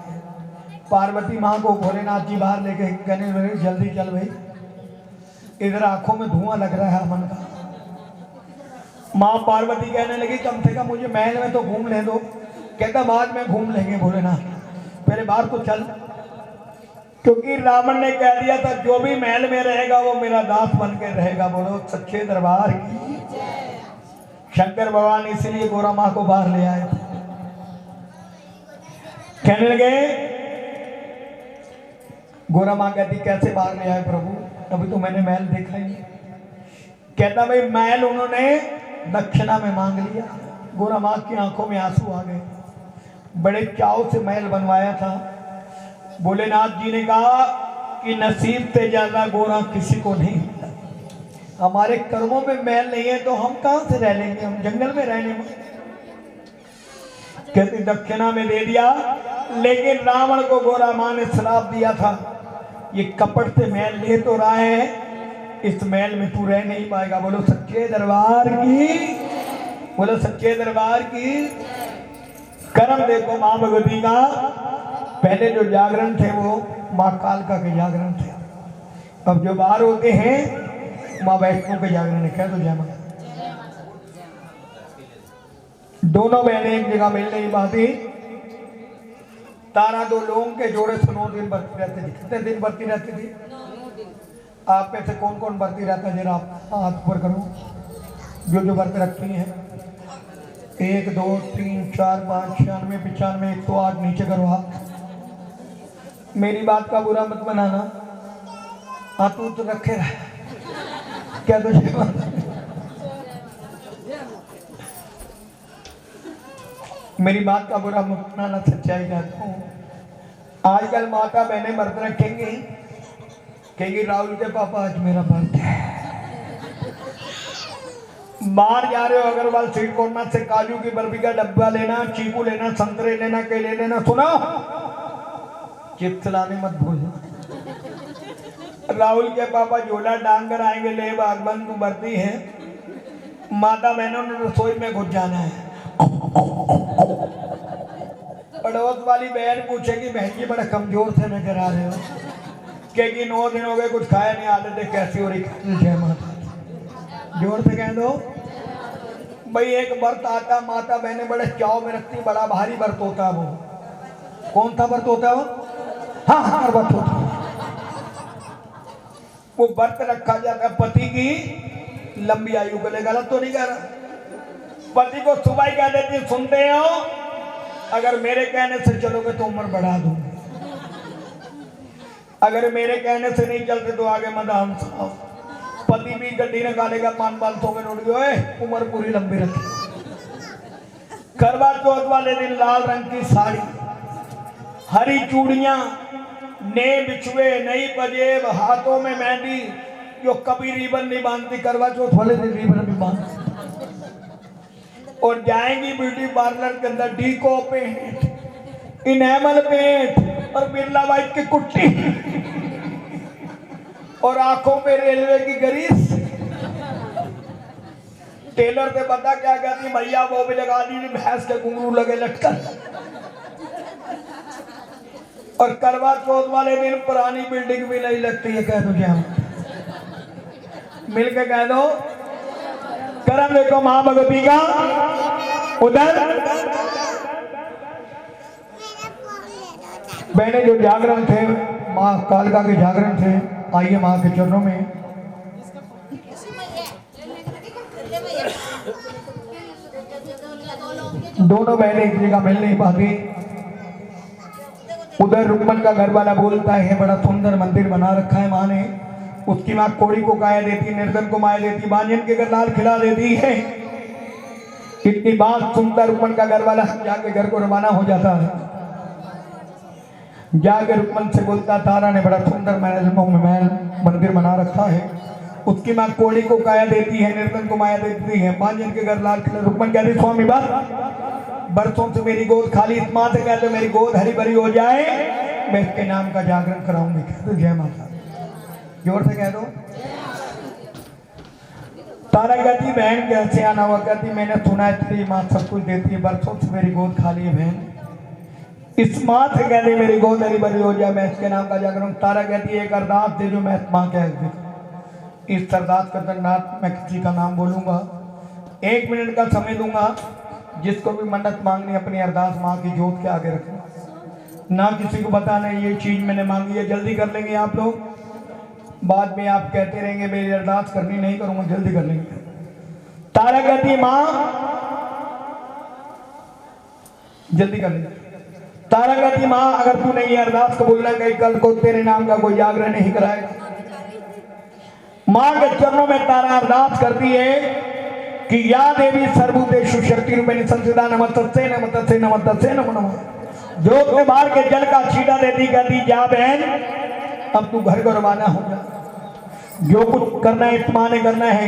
पार्वती माँ को भोलेनाथ जी बाहर लेके कहने लगे जल्दी चल भाई, इधर आंखों में धुआं लग रहा है अमन का। माँ पार्वती कहने लगी कम से कम मुझे महल में तो घूम ले दो। कहता बाद में घूम लेंगे भोलेनाथ, पहले बाहर तो चल। क्योंकि रावण ने कह दिया था जो भी महल में रहेगा वो मेरा दास बन के रहेगा। बोलो सच्चे दरबार की। शंकर भगवान इसीलिए गोरा माँ को बाहर ले आए थे। कहने लगे, गोरा माँ कहती कैसे बाहर ले आए प्रभु, अभी तो मैंने महल देखा ही नहीं। कहता भाई महल उन्होंने दक्षिणा में मांग लिया। गोरा माँ की आंखों में आंसू आ गए, बड़े चाव से महल बनवाया था। भोलेनाथ जी ने कहा कि नसीब से ज्यादा गोरा किसी को नहीं मिलता। हमारे कर्मों में महल नहीं है तो हम कहां से रह लेंगे, हम जंगल में रहने में। कहती दक्षिणा में दे दिया, लेकिन रावण को गोरा माँ ने श्राप दिया था, ये कपट से महल ले तो रहा है, इस महल में तू रह नहीं पाएगा। बोलो सच्चे दरबार की। बोलो सच्चे दरबार की। कर्म देखो माँ भगवती का। पहले जो जागरण थे वो माँ कालका के जागरण थे, अब जो बाहर होते हैं माँ वैष्णो के जागरण है। कह दो जय माँ। दोनों बहनें एक जगह मिल नहीं पाती। तारा दो लोगों के जोड़े से 9 दिन बरती रहती थी। कितने दिन बरती रहती थी? आप में से कौन कौन बरती रहता है? जरा आप हाथ ऊपर करो, जो जो बरत रखती हैं। 1 2 3 4 5 96 95 108 नीचे करो हाथ। मेरी बात का बुरा मत बनाना। हाँ तू तो रखे रहा क्या तुझे मेरी बात का बुरा मत बनाना, सच्चाई कहता हूँ। आजकल माता बहने व्रत रखेंगी, कहेगी राहुल के पापा आज मेरा बर्थडे है। बाहर जा रहे हो अग्रवाल स्वीट कॉर्नर से काजू की बर्फी का डब्बा लेना, चीकू लेना, संतरे लेना, केले लेना। सुनो, चिप्स लाने मत भूलना। राहुल के पापा झोला डांग कर आएंगे, ले बागबान तू बरती है। माता बहनों ने रसोई में घुस जाना है। पड़ोस वाली बहन पूछेगी बहन जी बड़ा कमजोर से नजर आ रहे हो। कहेगी 9 दिन हो गए कुछ खाया नहीं, आदतें कैसी हो रही। जय माता, जोर से कह दो भाई। एक व्रत आता, माता बहने बड़े चाव में रखती, बड़ा भारी व्रत होता है वो। कौन सा व्रत होता है वो? हाँ हाँ व्रत होता है। वो व्रत रखा जाता है पति की लंबी आयु के लिए। गलत तो नहीं कह रहा? पति को सुबह ही कह देती सुनते हो अगर मेरे कहने से चलोगे तो उम्र बढ़ा दूंगी, अगर मेरे कहने से नहीं चलते तो आगे मदान साहब। पति भी गड्डी निकालेगा, 5 सौ में नोट गए, उम्र पूरी लंबी रखी। करवा चौथ वाले दिन लाल रंग की साड़ी, हरी चूड़ियां, ने बिछुए, नई पजेब, हाथों में मेहंदी। जो कभी रिबन नहीं बांधती, करवा चौथ वाले दिन रिबन भी बांधती। और जाएंगी ब्यूटी पार्लर के अंदर, डीको पेंट, इनेमल पेंट और बिरला व्हाइट की कुट्टी और आंखों पे रेलवे की ग्रीस। टेलर से पता क्या कहती, भैया वो भी लगा दी, भैंस के घुंघरू लगे लटकन। और करवा चौथ वाले दिन पुरानी बिल्डिंग भी नहीं लगती है। कह दो क्या मिल के कह दो। करम देखो मां भगवती का उधर। बहने जो जागरण थे, मां कालिका के जागरण थे, आइए मां के चरणों में। दोनों बहनें एक जगह मिल नहीं पाती। उधर रुक्मन का घर वाला बोलता है बड़ा सुंदर मंदिर बना रखा है मां ने। उसकी मां कोड़ी को काया देती, निर्धन को माया देती, बांझन के घर लाल खिला देती है। इतनी बात सुनता रुक्मन का घर वाला जाके घर को रवाना हो जाता है। जाके रुक्मन से बोलता तारा ने बड़ा सुंदर महल मंदिर बना रखा है। उसकी मां कोड़ी को काया देती है, निर्धन को माया देती है, बांझन के घर लाल खिला। रुक्मन कहती स्वामी बस बरसों से मेरी गोद खाली, इस मां से कहते मेरी गोद हरी भरी हो जाए, मैं इसके नाम का जागरण कराऊंगी। कहते जय माता, जोर से कह दो। तारा कहती बहन कैसे आना हुआ? कहती मैंने सुना है तेरी माँ सब कुछ देती है, बरसों से मेरी गोद खाली है बहन, इस माँ से कहती मेरी गोद हरी भरी हो जाए, मैं इसके नाम का जागरण। तारा कहती है एक अरदास दे जो मैं इस माँ कह दे। इस अरदास के अंदर मैं किसी का नाम बोलूंगा, 1 मिनट का समय दूंगा। जिसको भी मन्नत मांगनी अपनी अरदास माँ की जोत के आगे रखना, ना किसी को बताना ये चीज मैंने मांगी है। जल्दी कर लेंगे आप लोग, बाद में आप कहते रहेंगे मेरी अरदास करनी नहीं करूंगा, जल्दी कर लेंगे। तारा कहती माँ जल्दी कर लेंगे। तारा कहती माँ अगर तू नहीं अरदास कबूल गई कल को तेरे नाम का कोई जागरण नहीं कराएगा। माँ के चरणों में तारा अरदास करती है कि या देवी सर्वभूतेषु शक्ति रूपिणी संस्थिता नमस्तस्यै नमस्तस्यै नमस्तस्यै नमो नमः। जोत में बाहर के जल का छींटा देती कहती जा बहन अब तू घर को रवाना हो जा, जो कुछ करना है इस मां ने करना है।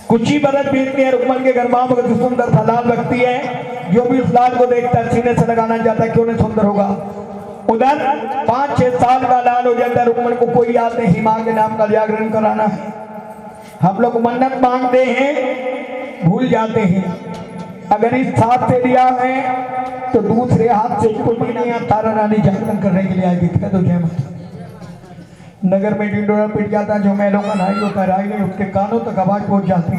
कुछ ही बरस बीतती है, रुक्मन के घर मां बहुत सुंदर सा लाल लगती है। जो भी उस लाल को देखता है सीने से लगाना चाहता है, क्यों नहीं सुंदर होगा। उधर 5-6 साल का लाल हो जाता है। रुक्मन को कोई याद नहीं मां के नाम का जागरण कराना है। हम लोग मन्नत मांगते हैं भूल जाते हैं, अगर इस हाथ से दिया है तो दूसरे हाथ से कुछ भी नहीं। तारा रानी जागरण करने के लिए आएगी। कह दो जय माता। नगर में ढिंडोरा पिट जाता, जो महलों का नाई होता राई नहीं, उसके कानों तक आवाज पहुंच जाती।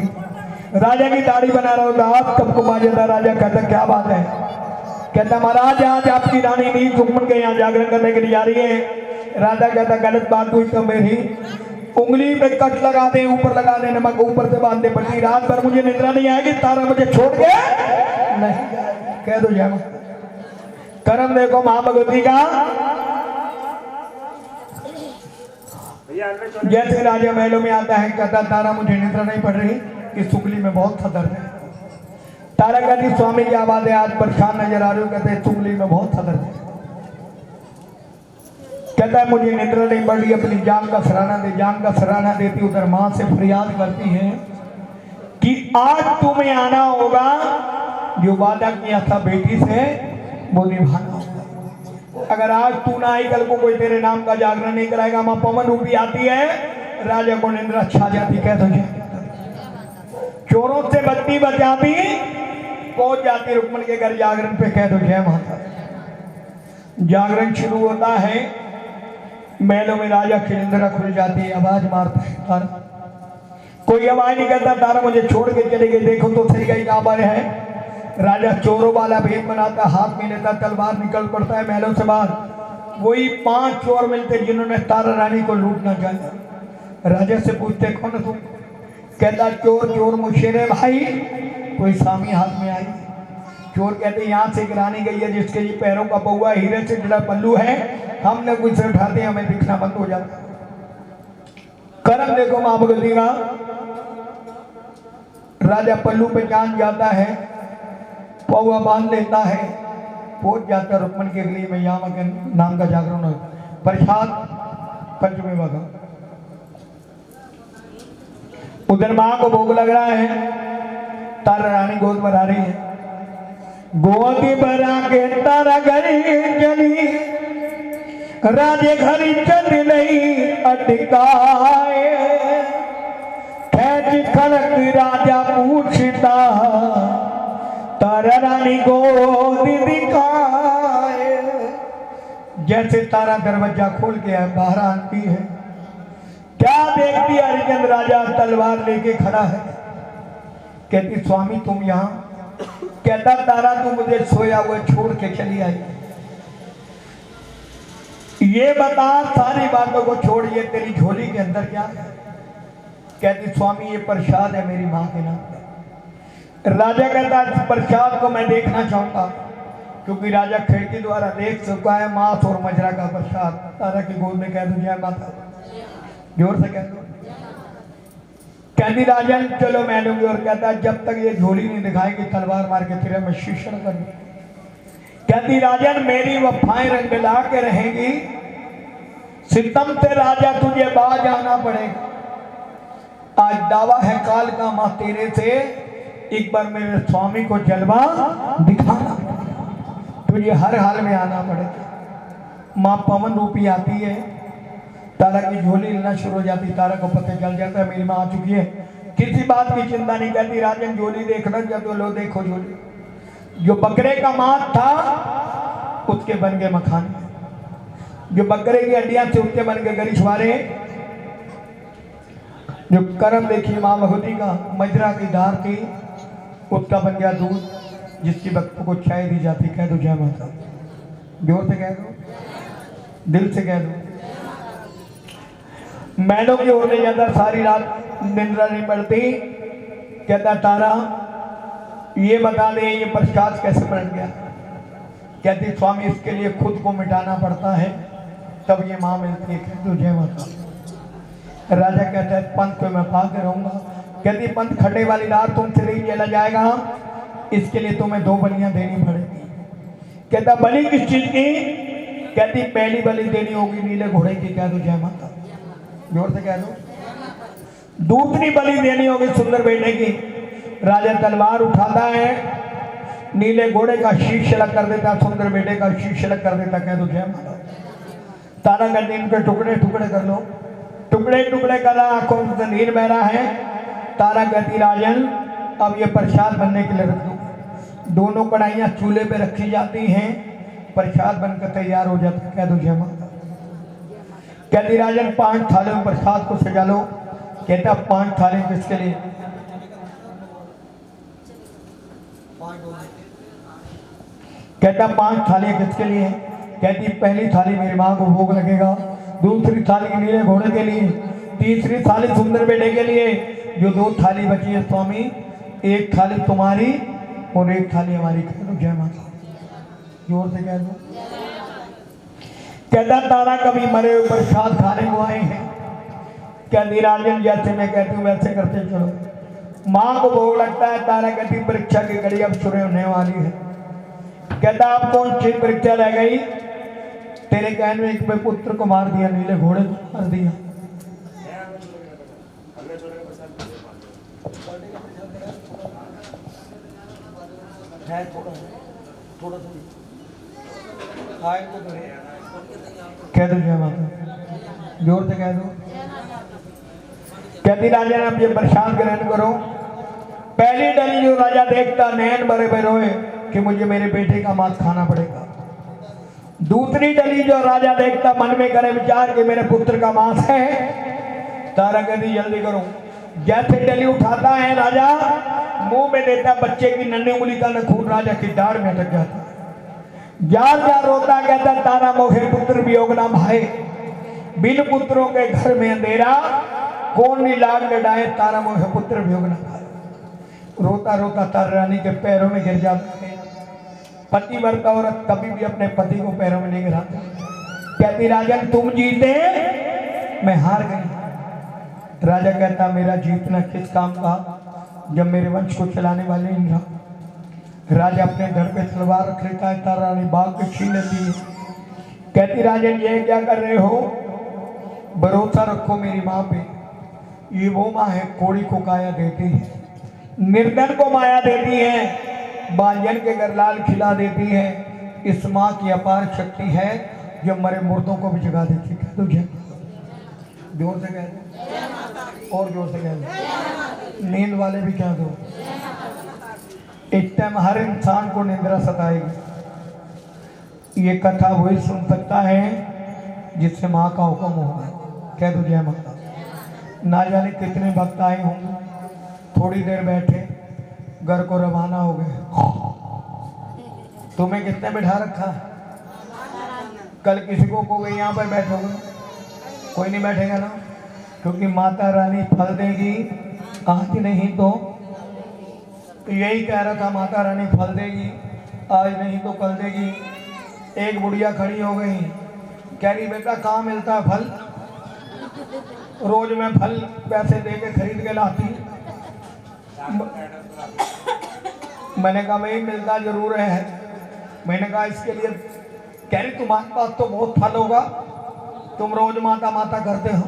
राजा की दाढ़ी बना रहा होता, हाथ कब को बाजता। राजा कहता क्या बात है? कहता महाराज आज आपकी रानी नहीं रुक्मन के यहाँ जागरण करने के लिए जा रही है। राजा कहता गलत बात हुई तो मेरी उंगली पे कट लगा दे, ऊपर लगा दे, नमक ऊपर से बांधने पड़ती। रात भर मुझे निद्रा नहीं आएगी, तारा मुझे छोड़ के नहीं। कह दो जय मां। करम देखो मां भगवती का जैसे राजा महलों में आता है, कहता तारा मुझे निद्रा नहीं पड़ रही, इस सुगली में बहुत सा दर्द है। तारा कहती स्वामी की आवाज है, आज परेशान नजर आ रही हो। कहते सुगली में बहुत सा दर्द है। कहता है मुझे निद्रा नहीं पड़ रही, अपनी जान का सराहना दे। जान का सराहना देती, उधर मां से फरियाद करती है कि आज तुम्हें आना होगा, जो वादा किया था बेटी से वो निभाना होगा। अगर आज तू ना आई, कल को कोई तेरे नाम का जागरण नहीं कराएगा। मां पवन रूपी आती है, राजा को निंद्रा छा जाती। कह दो चोरों से बत्ती बचाती, पहुंच जाती रुक्मण के घर जागरण पे। कह दो जय माता। जागरण शुरू होता है, महलों में राजा की निंद्रा खुल जाती है। आवाज मारता है तारा, कोई आवाज नहीं करता। तारा मुझे छोड़ के चले गए, देखो तो सही गई कहां पर है। राजा चोरों वाला भेद बनाता, हाथ में लेता, तलवार निकल पड़ता है महलों से बाहर। वही 5 चोर मिलते जिन्होंने तारा रानी को लूटना चाहा। राजा से पूछते कौन तुम? कहता चोर चोर मुशेरे भाई, कोई सामी हाथ में आई। चोर कहते यहाँ से एक रानी गई है जिसके ये पैरों का पौआ हीरे से जुड़ा पल्लू है, हमने कुछ से उठाते हमें दिखना बंद हो जाता। करम देखो मां भगवती का। राजा पल्लू पे जान जाता है, पौआ बांध लेता है, पहुंच जाता रुक्मण के गली में। यहाँ के नाम का जागरण प्रसाद पंचमी बगा। उधर मां को भोग लग रहा है, तारा रानी गोद भरा रही है। गोदी भरा के तारा घरी चली, राजे घरी चल नहीं अटकाए। खेच खड़क राजा पूछता, तारा रानी गोद दिखाए। जैसे तारा दरवाजा खोल के बाहर आती है, क्या देखती हरिचंद राजा तलवार लेके खड़ा है। कहती स्वामी तुम यहाँ? कहता तारा तू मुझे सोया हुआ छोड़ के चली आई, ये बता सारी बातों को छोड़, ये तेरी झोली के अंदर क्या है? कहती स्वामी ये प्रसाद है मेरी माँ के नाम। राजा कहता इस प्रसाद को मैं देखना चाहूंगा, क्योंकि राजा खिड़की द्वारा देख चुका है मांस और मजरा का प्रसाद। तारा की गोद में कह दो जय माता, जोर से कह दो। कहती राजन चलो मैं लूंगी। और कहता जब तक ये झोली नहीं दिखाएगी तलवार मार के तेरे में शीशण कर दूं। कहती राजन मेरी वफाएं रंग ला के रहेंगी, सितम से राजा तुझे बाज आना पड़ेगा। आज दावा है काल का मां तेरे से, एक बार मेरे स्वामी को जलवा दिखाना, तुझे हर हाल में आना पड़ेगा। मां पवन रूपी आती है, तारा की झोली लेना शुरू हो जाती। तारा को पता चल जाता है मेरी मां आ चुकी है, किसी बात की चिंता नहीं करती। राजन झोली देखना जब तो लो देखो झोली, जो बकरे का मांस था उसके बन गए मखाने, जो बकरे की हड्डियां थी उसके बन गए गरीछवारे, जो करम देखिए मां भगवती का मजरा की धार थी उसका बन गया दूध, जिसकी बच्चों को चाय दी जाती। कह दो जय माता, जोर से कह दो, दिल से कह दो। मैलों की होने जाता, सारी रात निंद्रा नहीं पड़ती। कहता तारा ये बता दे ये प्रसाद कैसे पलट गया। कहती स्वामी इसके लिए खुद को मिटाना पड़ता है तब ये मां मिलती है। कह दो जय माता। राजा कहता है पंथ को मैं पाके रहूंगा। कहती पंथ खड्डे वाली रात तुमसे नहीं चला जाएगा, इसके लिए तुम्हें 2 बलियां देनी पड़ेगी। कहता बलि किस चीज की? कहती पहली बलि देनी होगी नीले घोड़े की। कह दो जय माता, जोर से कह दो। दूसरी बलि देनी होगी सुंदर बेटे की। राजा तलवार उठाता है, नीले घोड़े का शीश अलग कर देता, सुंदर बेटे का शीश अलग कर देता। कह दो जय माता। तारा कहती इनके टुकड़े टुकड़े कर लो। टुकड़े टुकड़े कर रहा, आंखों से नीर बह रहा है। तारा कहती राजन अब ये प्रसाद बनने के लिए रख दो। दोनों कढ़ाइयाँ चूल्हे पे रखी जाती हैं, प्रसाद बनकर तैयार हो जाता। कह दो जय माता। कहती राजन 5 थालियों में प्रसाद को सजा लो। कहता 5 थाली किसके लिए? कहता 5 थालियां किसके लिए? कहती पहली थाली मेरी मां को भोग लगेगा, दूसरी थाली नीले घोड़े के लिए, तीसरी थाली सुंदर बेटे के लिए। जो 2 थाली बची है स्वामी, 1 थाली तुम्हारी और 1 थाली हमारी। कह दो जय माता, जोर से कह दो। कहता तारा कभी मरे हुए प्रसाद खाने को आए हैं, कहती राजन जैसे मैं कहती हूँ वैसे करते चलो। माँ को भोग लगता है। तारा कहती परीक्षा की घड़ी अब शुरू होने वाली है। कहता अब कौन सी परीक्षा रह गई? तेरे कहने में एक पुत्र को मार दिया, नीले घोड़े को मार दिया। है थोड़ा कह दो जय माता, जोर से कह दो। कहती राजा ने अब ये प्रसाद ग्रहण करो। पहली डली जो राजा देखता नैन बड़े बड़े रोए कि मुझे मेरे बेटे का मांस खाना पड़ेगा। दूसरी डली जो राजा देखता मन में करे विचार कि मेरे पुत्र का मांस है। तारा कहती जल्दी करो। जैसे डली उठाता है राजा, मुंह में देता बच्चे की नन्ही उंगली का नखून राजा की दाढ़ में अटक जाता। जार जार रोता कहता तारा मोहे पुत्र वियोग ना भाए, बिन पुत्रों के घर में अंधेरा, कौन नी लाग लड़ाए तारा मोहे पुत्र वियोग ना भाए। रोता रोता तारा रानी के पैरों में गिर जाता है। पतिव्रता औरत कभी भी अपने पति को पैरों में नहीं गिराती। कहती राजन तुम जीते मैं हार गई। राजा कहता मेरा जीतना किस काम का जब मेरे वंश को चलाने वाले नहीं रहा। राजा अपने घर पे तलवार रख लेता है। तारा रानी बाग को छीन लेती है। कहती राजन ये क्या कर रहे हो? भरोसा रखो मेरी माँ पे। ये वो माँ है कोड़ी को काया देती है, निर्धन को माया देती है, बांझन के घर लाल खिला देती है। इस माँ की अपार शक्ति है जो मरे मुर्दों को भी जगा देती है। तो जोर से कह दो और जोर से कह दो। नींद वाले भी कह दो। एक टाइम हर इंसान को निंद्रा सताएगी। ये कथा वही सुन सकता है जिससे माँ का हुक्म होगा। कह दो जय माता। ना जाने कितने भक्त आए होंगे, थोड़ी देर बैठे घर को रवाना हो गए। तुम्हें कितने बैठा रखा? कल किसी को गई यहाँ पर बैठोगे, कोई नहीं बैठेगा ना, क्योंकि माता रानी फल देगी आज नहीं तो। यही कह रहा था माता रानी फल देगी आज नहीं तो कल देगी। एक बुढ़िया खड़ी हो गई, कह रही बेटा कहाँ मिलता है फल? रोज मैं फल पैसे दे के खरीद के लाती। मैंने कहा भाई मिलता जरूर है। मैंने कहा इसके लिए, कह रही तुम्हारे पास तो बहुत फल होगा, तुम रोज माता माता करते हो।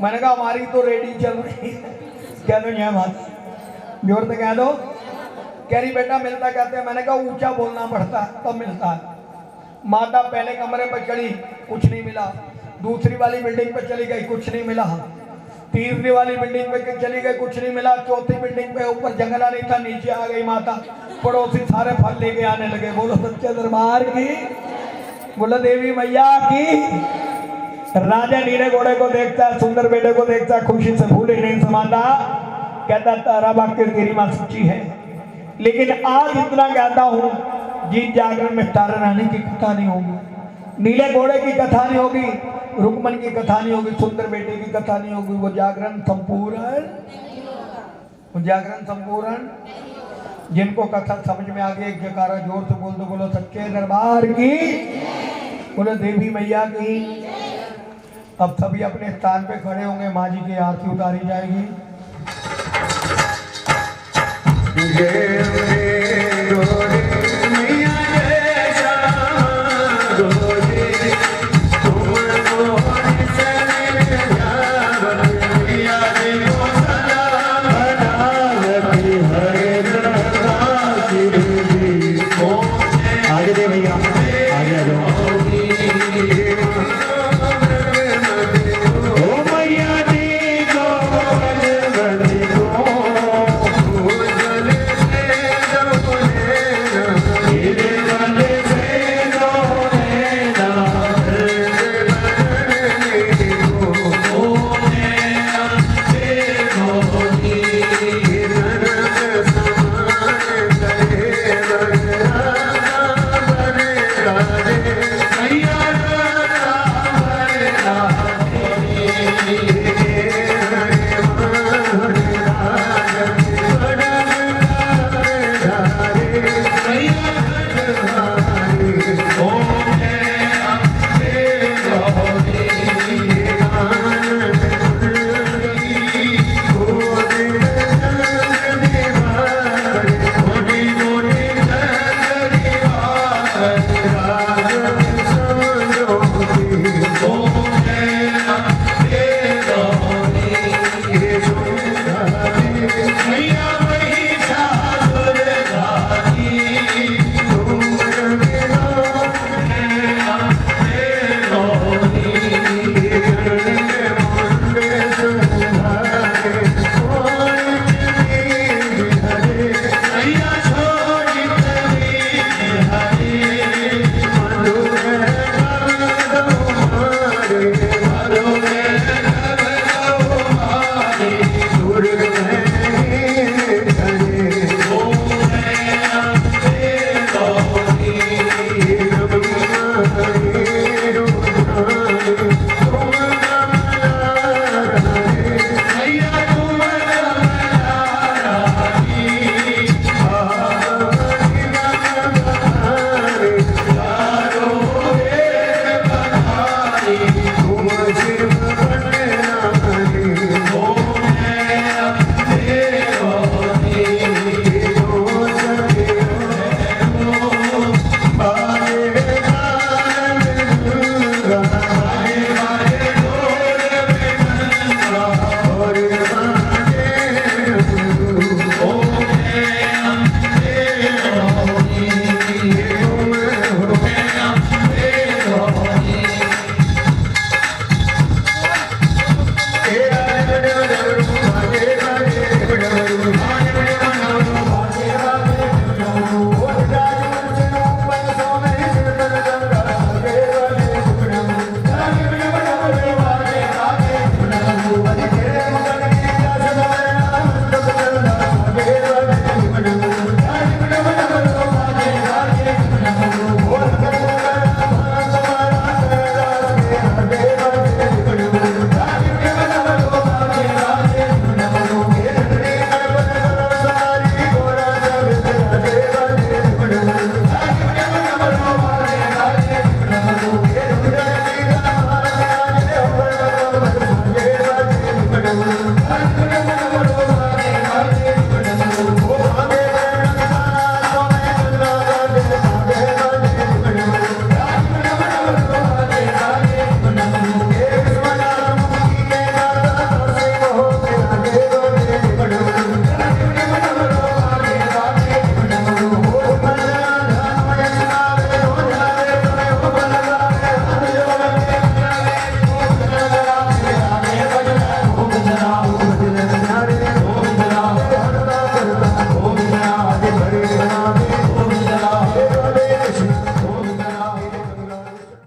मैंने कहा हमारी तो रेडी चल रही है। कह दो जय माता, जोर से कह दो। कह रही बेटा मिलता कहते हैं। मैंने कहा ऊंचा बोलना पड़ता है तब मिलता है। माता पहले कमरे पर चढ़ी, कुछ नहीं मिला। दूसरी वाली बिल्डिंग पर चली गई, कुछ नहीं मिला। तीसरी वाली बिल्डिंग पे चली गई, कुछ नहीं मिला। चौथी बिल्डिंग पे ऊपर जंगला नहीं था, नीचे आ गई माता। पड़ोसी सारे फल लेके आने लगे। बोलो सच्चे दरबार की, बोलो देवी मैया की। राजा नीले घोड़े को देखता है, सुंदर बेटे को देखता है, खुशी से फूले नहीं समाता। कहता तारा वाक्य तेरी माँ सच्ची है, लेकिन आज इतना कहता हूँ जीत जागरण में तारा रानी की कथा नहीं होगी, नीले घोड़े की कथा नहीं होगी, रुकमन की कथा नहीं होगी, सुंदर बेटे की कथा नहीं होगी। वो जागरण संपूर्ण जिनको कथा समझ में आ गई एक जयकारा जोर से बोल दो। बोलो सच्चे दरबार की, बोलो देवी मैया की। अब सभी अपने स्थान पे खड़े होंगे, माँ जी की आरती उतारी जाएगी। जय